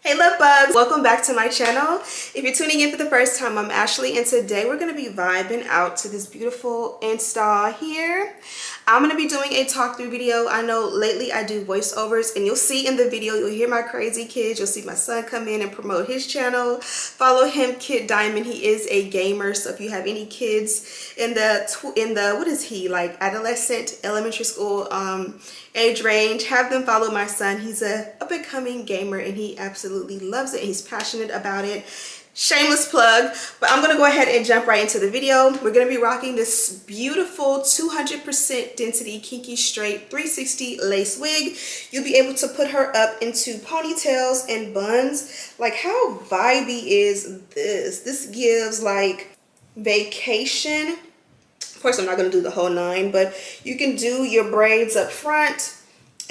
Hey love bugs, welcome back to my channel. If you're tuning in for the first time, I'm Ashley and today we're going to be vibing out to this beautiful install here. I'm going to be doing a talk through video. I know lately I do voiceovers and you'll see in the video, you'll hear my crazy kids. You'll see my son come in and promote his channel. Follow him, Kid Diamond. He is a gamer, so if you have any kids in the what is he, like adolescent, elementary school age range, have them follow my son. He's a up-and-coming gamer and he absolutely loves it. He's passionate about it. Shameless plug, but I'm gonna go ahead and jump right into the video. We're gonna be rocking this beautiful 200% density kinky straight 360 lace wig. You'll be able to put her up into ponytails and buns. Like, how vibey is this? This gives like vacation. Of course, I'm not going to do the whole 9, but you can do your braids up front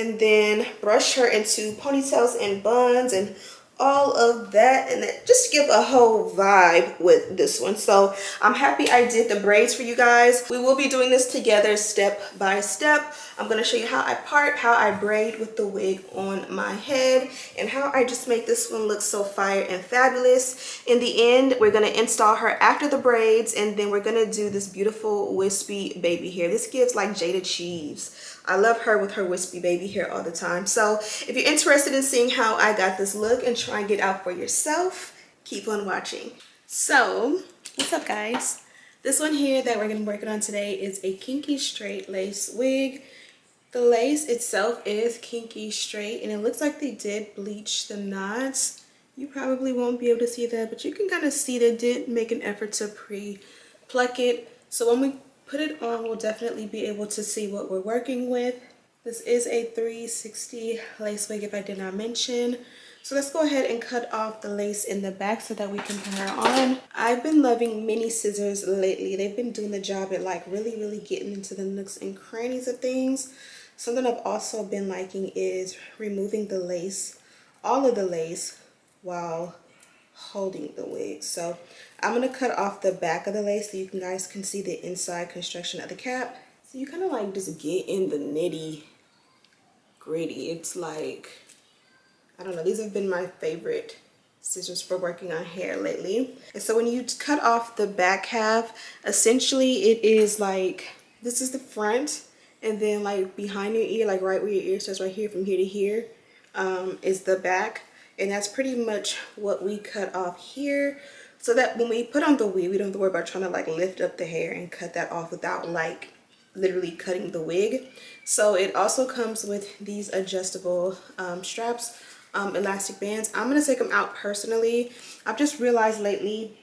and then brush her into ponytails and buns and all of that, and just give a whole vibe with this one. So I'm happy I did the braids for you guys. We will be doing this together step by step. I'm going to show you how I part, how I braid with the wig on my head, and how I just make this one look so fire and fabulous. In the end, we're going to install her after the braids, and then we're going to do this beautiful wispy baby hair. This gives like Jada Cheeves. I love her with her wispy baby hair all the time. So if you're interested in seeing how I got this look and try and get out for yourself, keep on watching. So what's up guys? This one here that we're gonna be working on today is a kinky straight lace wig. The lace itself is kinky straight and it looks like they did bleach the knots. You probably won't be able to see that, but you can kind of see they did make an effort to pre-pluck it. So when we put it on, we'll definitely be able to see what we're working with. This is a 360 lace wig if I did not mention. So let's go ahead and cut off the lace in the back so that we can put her on. I've been loving mini scissors lately. They've been doing the job at like really getting into the nooks and crannies of things. Something I've also been liking is removing the lace, all of the lace, while holding the wig. So I'm going to cut off the back of the lace so you guys can see the inside construction of the cap. So you kind of like just get in the nitty gritty. It's like, I don't know, these have been my favorite scissors for working on hair lately. And so when you cut off the back half, essentially it is like, this is the front, and then like behind your ear, like right where your ear starts, right here from here to here, is the back. And that's pretty much what we cut off here, so that when we put on the wig, we don't have to worry about trying to like lift up the hair and cut that off without like literally cutting the wig. So it also comes with these adjustable straps, elastic bands. I'm going to take them out personally. I've just realized lately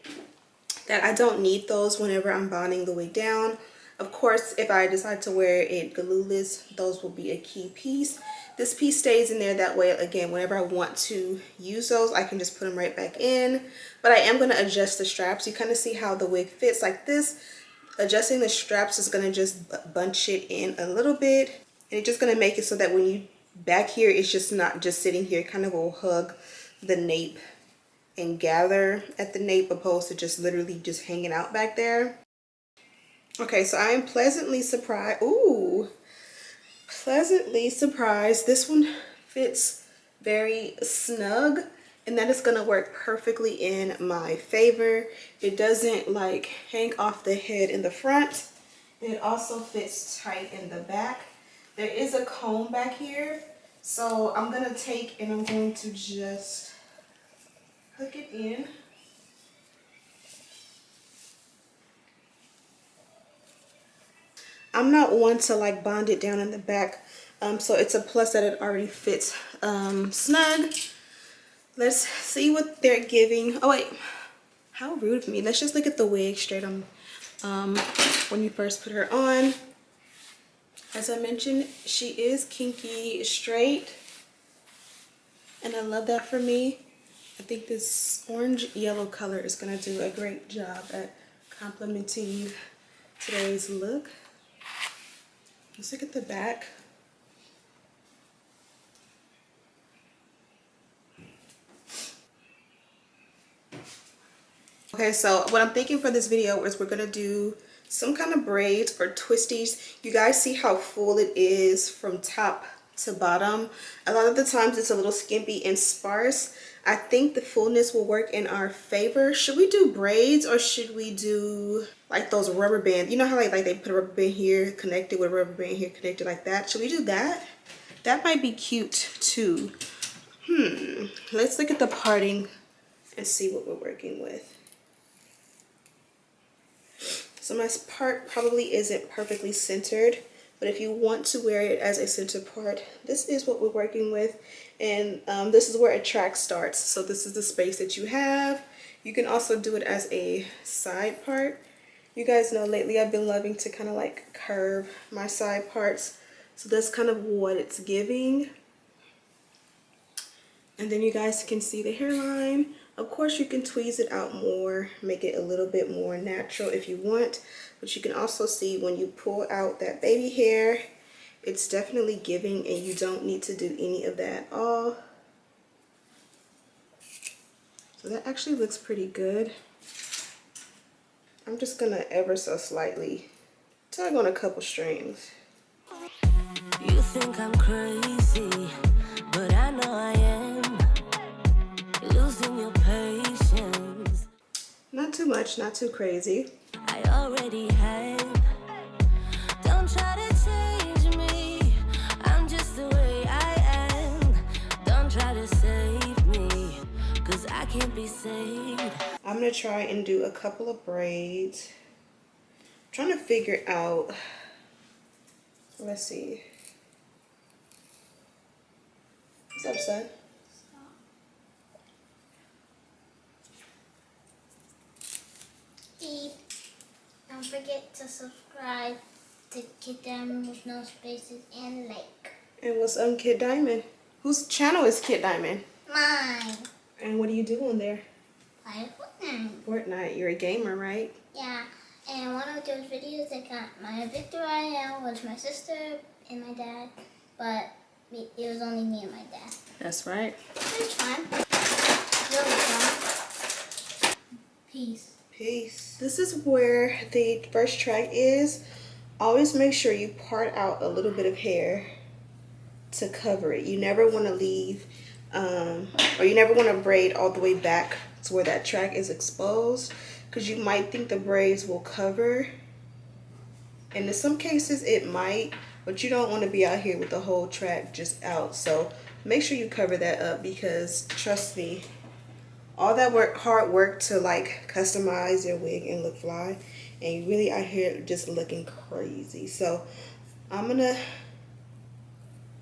that I don't need those whenever I'm bonding the wig down. Of course, if I decide to wear it glueless, those will be a key piece. This piece stays in there that way. Again, whenever I want to use those, I can just put them right back in. But I am going to adjust the straps. You kind of see how the wig fits like this. Adjusting the straps is going to just bunch it in a little bit. And it's just going to make it so that when you back here, it's just not just sitting here. It kind of will hug the nape and gather at the nape, opposed to just literally just hanging out back there. Okay, so I am pleasantly surprised. Ooh, pleasantly surprised. This one fits very snug, and that is going to work perfectly in my favor. It doesn't like hang off the head in the front. It also fits tight in the back. There is a comb back here, so I'm going to take and I'm going to just hook it in. I'm not one to like bond it down in the back, so it's a plus that it already fits snug. Let's see what they're giving. Oh wait, how rude of me. Let's just look at the wig straight on when you first put her on. As I mentioned, she is kinky straight, and I love that for me. I think this orange yellow color is going to do a great job at complementing today's look. Let's look at the back. Okay, so what I'm thinking for this video is we're going to do some kind of braids or twisties. You guys see how full it is from top to bottom. A lot of the times it's a little skimpy and sparse. I think the fullness will work in our favor. Should we do braids or should we do like those rubber bands? You know how like they put a rubber band here connected with a rubber band here connected like that? Should we do that? That might be cute too. Let's look at the parting and see what we're working with. So my part probably isn't perfectly centered, but if you want to wear it as a center part, this is what we're working with. And this is where a track starts. So this is the space that you have. You can also do it as a side part. You guys know lately I've been loving to kind of like curve my side parts. So that's kind of what it's giving. And then you guys can see the hairline. Of course you can tweeze it out more, make it a little bit more natural if you want. But you can also see when you pull out that baby hair, it's definitely giving and you don't need to do any of that at all. So that actually looks pretty good. I'm just gonna ever so slightly tug on a couple strings. You think I'm crazy, but I know I am. You're losing your patience. Not too much, not too crazy. I already have. Don't try to change me. I'm just the way I am. Don't try to save me, 'cause I can't be saved. I'm gonna try and do a couple of braids. I'm trying to figure out, let's see. What's up, son? Don't forget to subscribe to Kid Diamond with no spaces and like. And what's Kid Diamond? Whose channel is Kid Diamond? Mine. And what do you do on there? Play Fortnite. Fortnite. You're a gamer, right? Yeah. And one of those videos that got my victory royale was my sister and my dad, but it was only me and my dad. That's right. It was fun. Really fun. Peace. Peace. This is where the first track is. Always make sure you part out a little bit of hair to cover it. You never want to leave, or you never want to braid all the way back to where that track is exposed, because you might think the braids will cover, and in some cases it might, but you don't want to be out here with the whole track just out. So make sure you cover that up, because trust me, all that hard work to like customize your wig and look fly, and you really out here just looking crazy. So I'm gonna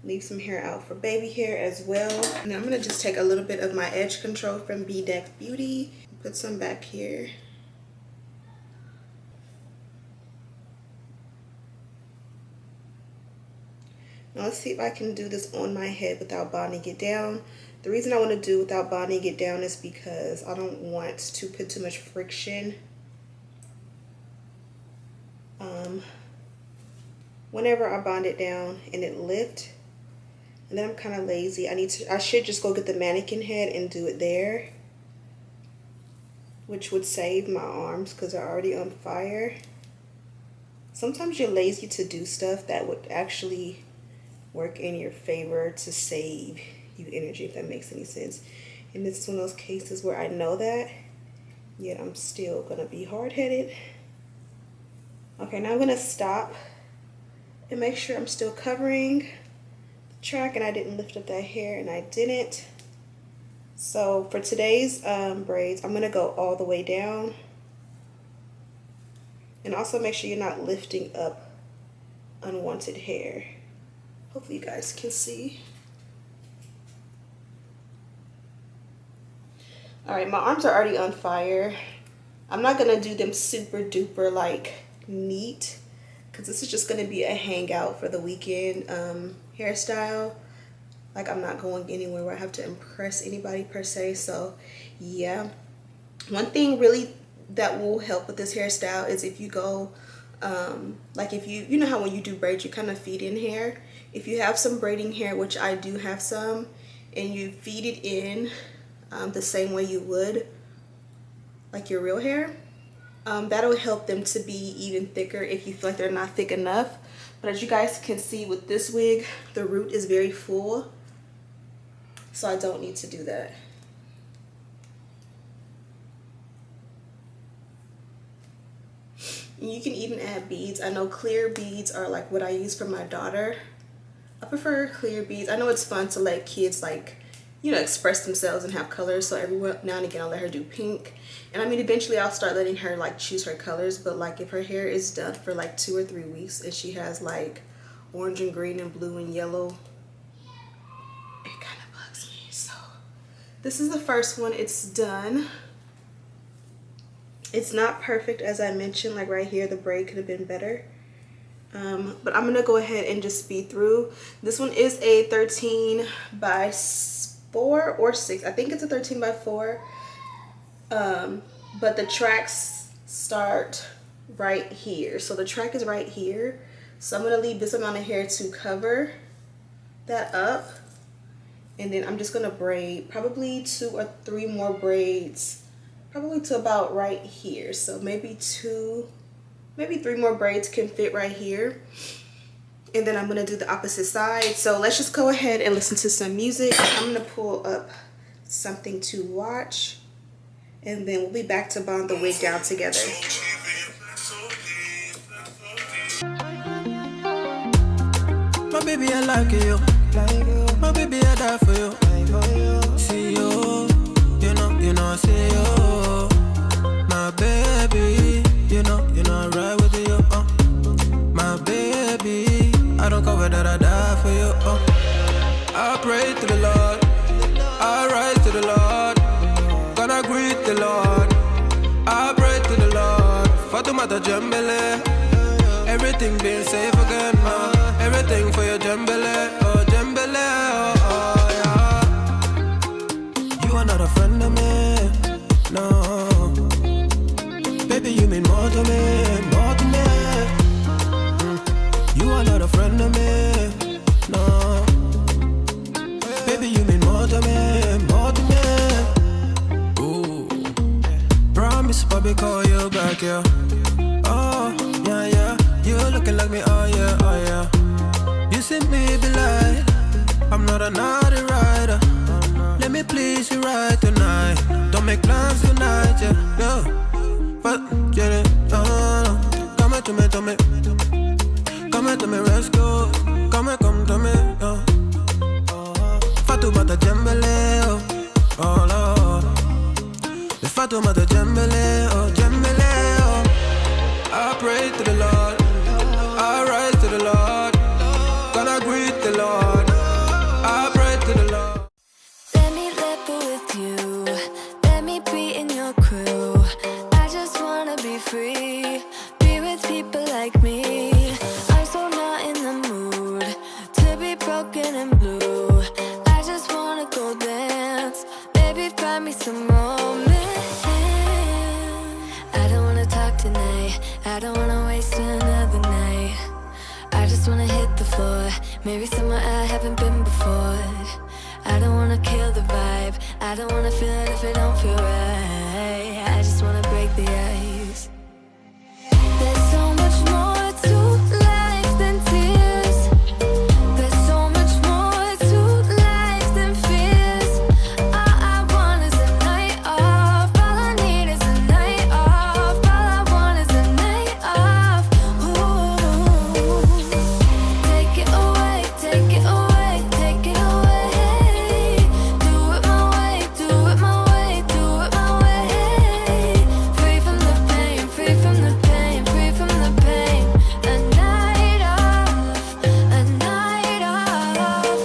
leave some hair out for baby hair as well, and I'm gonna just take a little bit of my edge control from B-Deck Beauty, put some back here. Now let's see if I can do this on my head without bonding it down. The reason I want to do without bonding it down is because I don't want to put too much friction whenever I bond it down and it lift. And then I'm kind of lazy. I should just go get the mannequin head and do it there, which would save my arms because they're already on fire. Sometimes you're lazy to do stuff that would actually work in your favor to save you energy, if that makes any sense. And this is one of those cases where I know that, yet I'm still gonna be hard-headed. Okay, now I'm gonna stop and make sure I'm still covering the track and I didn't lift up that hair, and I didn't. So for today's braids, I'm gonna go all the way down, and also make sure you're not lifting up unwanted hair. Hopefully you guys can see. All right, my arms are already on fire. I'm not gonna do them super duper like neat, because this is just gonna be a hangout for the weekend hairstyle. Like, I'm not going anywhere where I have to impress anybody per se. So yeah, one thing really that will help with this hairstyle is if you go like, if you know how when you do braids you kind of feed in hair. If you have some braiding hair, which I do have some, and you feed it in the same way you would like your real hair, that'll help them to be even thicker if you feel like they're not thick enough. But as you guys can see with this wig, the root is very full, so I don't need to do that. And you can even add beads. I know clear beads are like what I use for my daughter. I prefer clear beads. I know it's fun to let kids, like, you know, express themselves and have colors, so every now and again I'll let her do pink. And I mean, eventually I'll start letting her like choose her colors, but like if her hair is done for like 2 or 3 weeks and she has like orange and green and blue and yellow, it kind of bugs me. So this is the first one. It's done. It's not perfect, as I mentioned, like right here the braid could have been better. But I'm gonna go ahead and just speed through. This one is a 13 by 4 or 6. I think it's a 13 by 4. But the tracks start right here. So the track is right here. So I'm gonna leave this amount of hair to cover that up. And then I'm just gonna braid probably 2 or 3 more braids, probably to about right here. So maybe 3 more braids can fit right here. And then I'm gonna do the opposite side. So let's just go ahead and listen to some music. I'm gonna pull up something to watch, and then we'll be back to bond the wig down together. My baby, I like you. My baby, I die for you. See you, you know, I see you. My baby, you know, I ride with you. My baby, I don't cover that, I die for you. I pray to the Lord, I rise to the Lord, gonna greet the Lord. I pray to the Lord, Fatumata Jambele, everything being safe again, everything for your Jambele, oh Jambele, yeah. You are not a friend of me, no. Baby, you mean more to me, more to me. You are not a friend of me, no. Baby, you mean more to me, more to me. Ooh. Promise, Bobby, call you back, yeah. Oh, yeah, yeah. You looking like me, oh, yeah, oh, yeah. You see me be like, I'm not a naughty rider. Let me please you right tonight. Don't make plans tonight, yeah, yeah. But, get it, come to me, to me. Come to me, let's go. Come to me, Fatumata Jambele, oh Lord. The Fatumata Jambele, oh Jambele, oh. I pray to the Lord, I rise to the Lord, gonna greet the Lord. I pray to the Lord. Let me level with you, let me be in your crew. I just wanna be free, be with people like me. I'm so not in the mood to be broken and blue. I just wanna go dance, baby find me some romance. I don't wanna talk tonight, I don't wanna waste another night. I just wanna hit the floor, maybe somewhere I haven't been before. I don't wanna kill the vibe, I don't wanna feel it if it don't feel right. I just wanna break the ice. There's so much more to life than tears. There's so much more to life than fears. All I want is a night off. All I need is a night off. All I want is a night off. Ooh. Take it away, take it away, take it away. Do it my way, do it my way, do it my way. Free from the pain, free from the pain, free from the pain. A night off, a night off.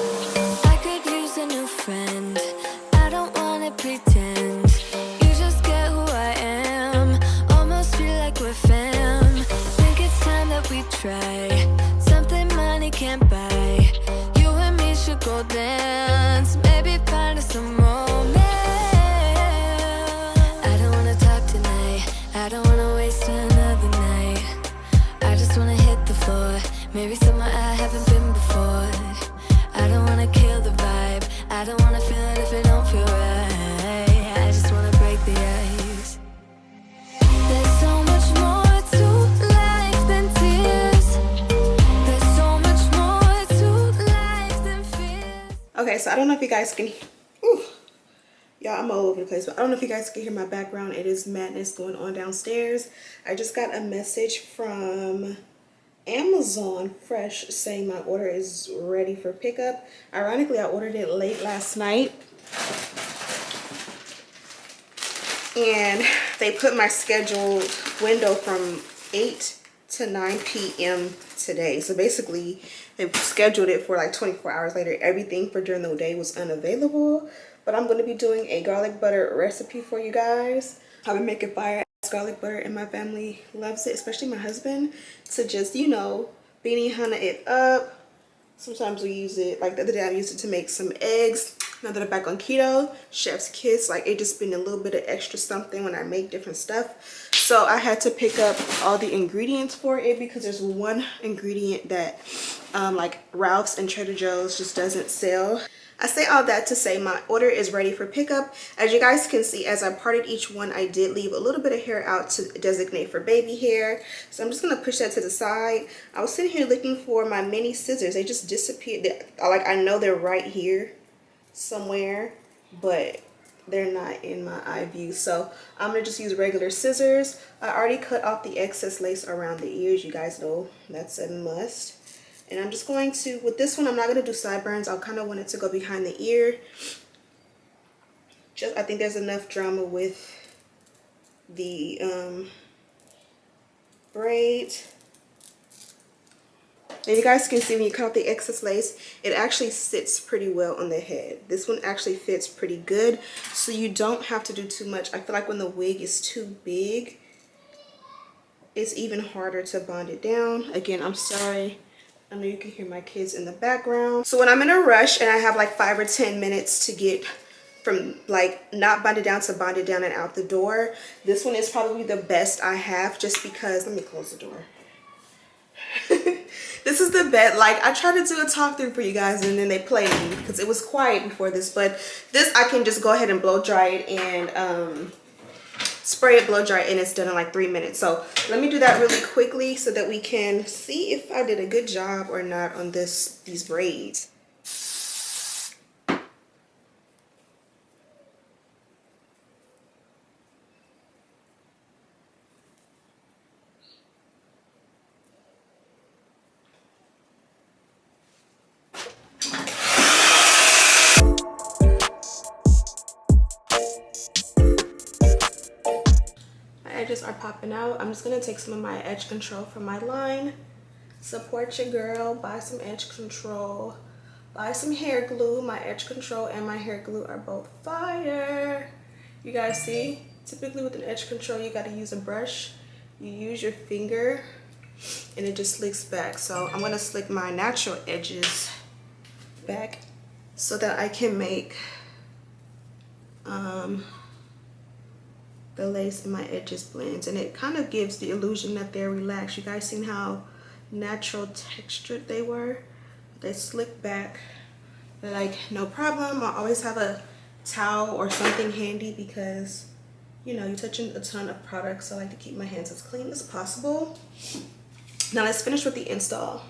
I could use a new friend, I don't wanna pretend. You just get who I am, almost feel like we're fam. Think it's time that we try something money can't buy. You and me should go dance, maybe find us some romance. I don't wanna talk tonight, I don't wanna waste another night. I just wanna hit the floor, maybe somewhere I haven't been before. I don't wanna kill the vibe, I don't wanna feel it if it don't feel right. I just wanna break the ice. There's so much more to life than tears. There's so I don't know if you guys can, ooh, y'all, I'm all over the place, but I don't know if you guys can hear my background. It is madness going on downstairs. I just got a message from Amazon Fresh saying my order is ready for pickup. Ironically, I ordered it late last night, and they put my scheduled window from 8 to 9 p.m. today. So basically, they scheduled it for like 24 hours later. Everything for during the day was unavailable. But I'm going to be doing a garlic butter recipe for you guys. I've been making fire ass garlic butter, and my family loves it, especially my husband. To just, you know, beanie hunter it up. Sometimes we use it, like the other day I used it to make some eggs. Now that I'm back on keto, chef's kiss, like it just been a little bit of extra something when I make different stuff. So I had to pick up all the ingredients for it because there's one ingredient that like Ralph's and Trader Joe's just doesn't sell. I say all that to say my order is ready for pickup. As you guys can see, as I parted each one, I did leave a little bit of hair out to designate for baby hair. So I'm just going to push that to the side. I was sitting here looking for my mini scissors. They just disappeared. Like, I know they're right here somewhere, but they're not in my eye view. So I'm going to just use regular scissors. I already cut off the excess lace around the ears. You guys know that's a must. And I'm just going to, with this one, I'm not going to do sideburns. I kind of want it to go behind the ear. I think there's enough drama with the braid. And you guys can see when you cut off the excess lace, it actually sits pretty well on the head. This one actually fits pretty good, so you don't have to do too much. I feel like when the wig is too big, it's even harder to bond it down. Again, I'm sorry. I know you can hear my kids in the background. So when I'm in a rush and I have like 5 or 10 minutes to get from like not bonded down to bonded down and out the door, this one is probably the best I have, just because, let me close the door. This is the best. Like, I tried to do a talk through for you guys and then they played me because it was quiet before this, but this I can just go ahead and blow dry it and spray it, blow dry it, and it's done in like 3 minutes. So let me do that really quickly so that we can see if I did a good job or not on these braids. Edges are popping out. I'm just gonna take some of my edge control from my line. Support your girl, buy some edge control, buy some hair glue. My edge control and my hair glue are both fire. You guys see, typically with an edge control you got to use a brush. You use your finger and it just slicks back. So I'm gonna slick my natural edges back so that I can make the lace and my edges blends, and it kind of gives the illusion that they're relaxed. You guys seen how natural textured they were? They slick back. They're like, no problem. I always have a towel or something handy because, you know, you're touching a ton of products, so I like to keep my hands as clean as possible. Now let's finish with the install.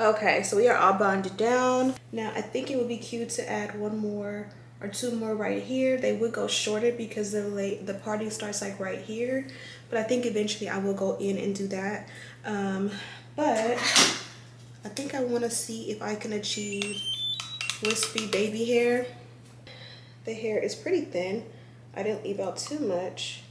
Okay, so we are all bonded down. Now I think it would be cute to add one more or two more right here. They would go shorter because the party starts like right here, but I think eventually I will go in and do that. But I think I want to see if I can achieve wispy baby hair. The hair is pretty thin. I didn't leave out too much.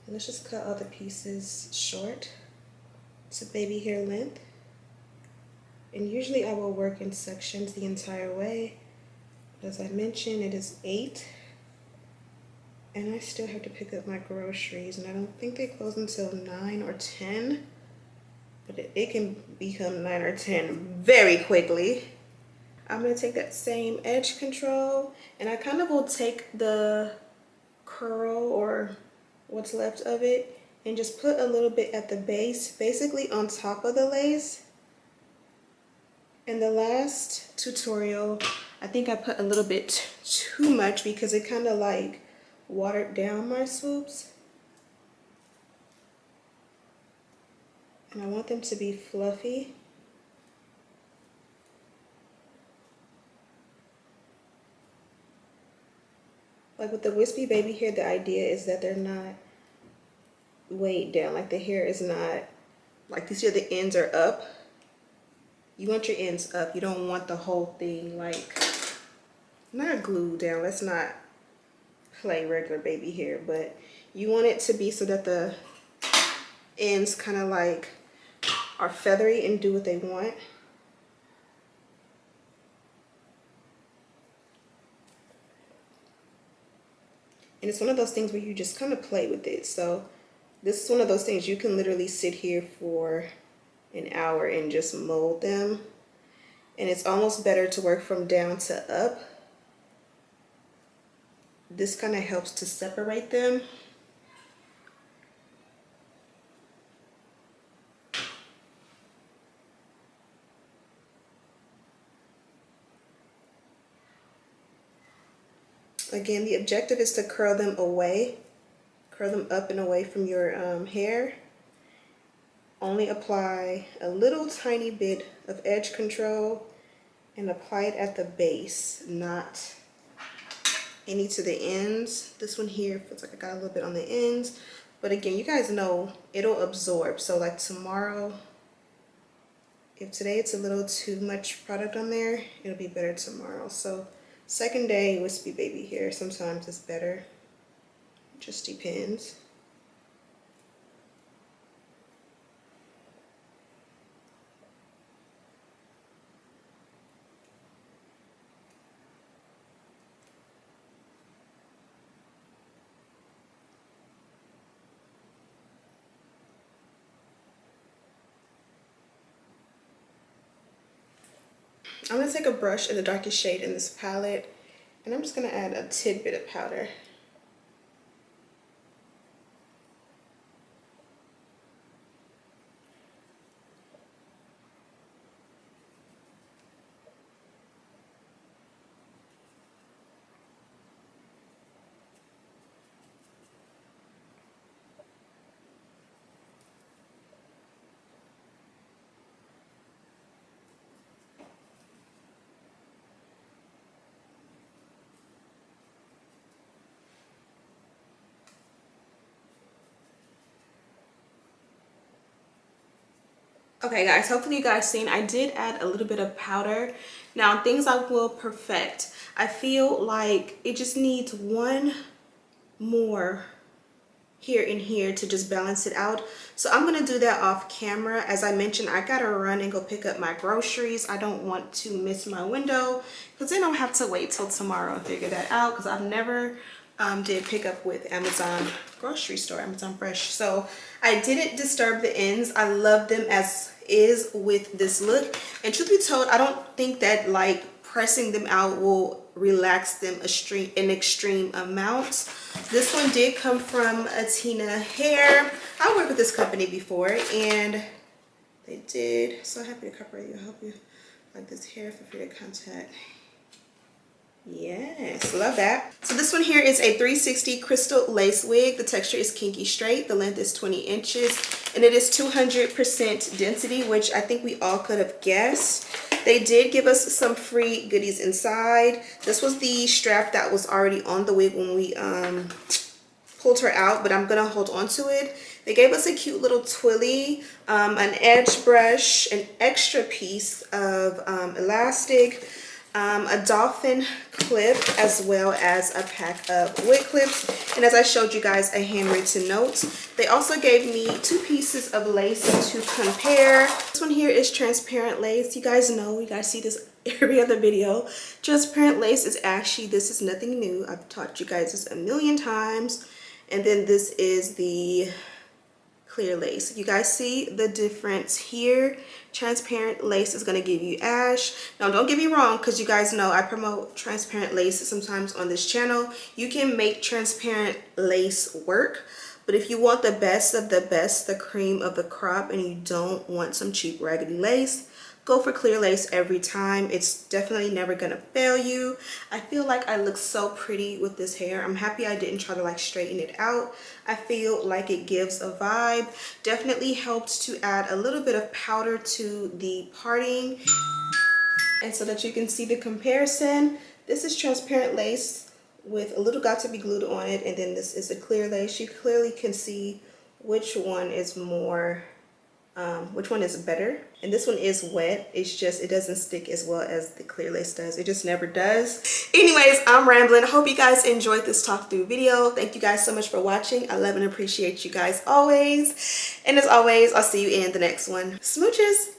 And let's just cut all the pieces short to baby hair length. And usually I will work in sections the entire way. But as I mentioned, it is 8. And I still have to pick up my groceries. And I don't think they close until 9 or 10. But it can become 9 or 10 very quickly. I'm going to take that same edge control. And I kind of will take the curl or what's left of it and just put a little bit at the base, basically on top of the lace. In the last tutorial, I think I put a little bit too much because it kind of like watered down my swoops. And I want them to be fluffy. Like with the wispy baby hair, the idea is that they're not weighed down. Like the hair is not, like you see the ends are up. You want your ends up. You don't want the whole thing like, not glued down. Let's not play regular baby hair, but you want it to be so that the ends kind of like are feathery and do what they want. And it's one of those things where you just kind of play with it. So this is one of those things you can literally sit here for an hour and just mold them. And it's almost better to work from down to up. This kind of helps to separate them. Again, the objective is to curl them away, curl them up and away from your hair. Only apply a little tiny bit of edge control and apply it at the base, not any to the ends. This one here feels like I got a little bit on the ends, but again, you guys know it'll absorb. So like tomorrow, if today it's a little too much product on there, it'll be better tomorrow. So second day wispy baby hair, sometimes it's better. Just depends. I'm going to take a brush in the darkest shade in this palette, and I'm just going to add a tidbit of powder. Okay guys, hopefully you guys seen I did add a little bit of powder. Now things I will perfect. I feel like it just needs one more here and here to just balance it out. So I'm gonna do that off camera. As I mentioned, I gotta run and go pick up my groceries. I don't want to miss my window because then I'll have to wait till tomorrow and figure that out, because I've never did pick up with Amazon grocery store, Amazon Fresh. So I didn't disturb the ends. I love them as is with this look. And truth be told, I don't think that like pressing them out will relax them an extreme amount. This one did come from Atina hair. I worked with this company before and they did. So happy to cover you. I hope you like this hair. Feel free to contact. Yes, love that. So this one here is a 360 crystal lace wig. The texture is kinky straight. The length is 20 inches and it is 200% density, which I think we all could have guessed. They did give us some free goodies inside. This was the strap that was already on the wig when we pulled her out, but I'm gonna hold on to it. They gave us a cute little twilly, an edge brush, an extra piece of elastic, a dolphin clip, as well as a pack of wig clips, and as I showed you guys, a handwritten note. They also gave me 2 pieces of lace to compare. This one here is transparent lace. You guys know, you guys see this every other video. Transparent lace is ashy. This is nothing new. I've taught you guys this a million times. And then this is the clear lace. You guys see the difference here. Transparent lace is going to give you ash. Now don't get me wrong, because you guys know I promote transparent lace sometimes on this channel. You can make transparent lace work, but if you want the best of the best, the cream of the crop, and you don't want some cheap raggedy lace, go for clear lace every time. It's definitely never gonna fail you. I feel like I look so pretty with this hair. I'm happy I didn't try to like straighten it out. I feel like it gives a vibe. Definitely helps to add a little bit of powder to the parting. And so that you can see the comparison, this is transparent lace with a little got to be glued on it, and then this is a clear lace. You clearly can see which one is more which one is better, and this one is wet. It's just, it doesn't stick as well as the clear lace does. It just never does. Anyways, I'm rambling. I hope you guys enjoyed this talk through video. Thank you guys so much for watching. I love and appreciate you guys always, and as always, I'll see you in the next one. Smooches.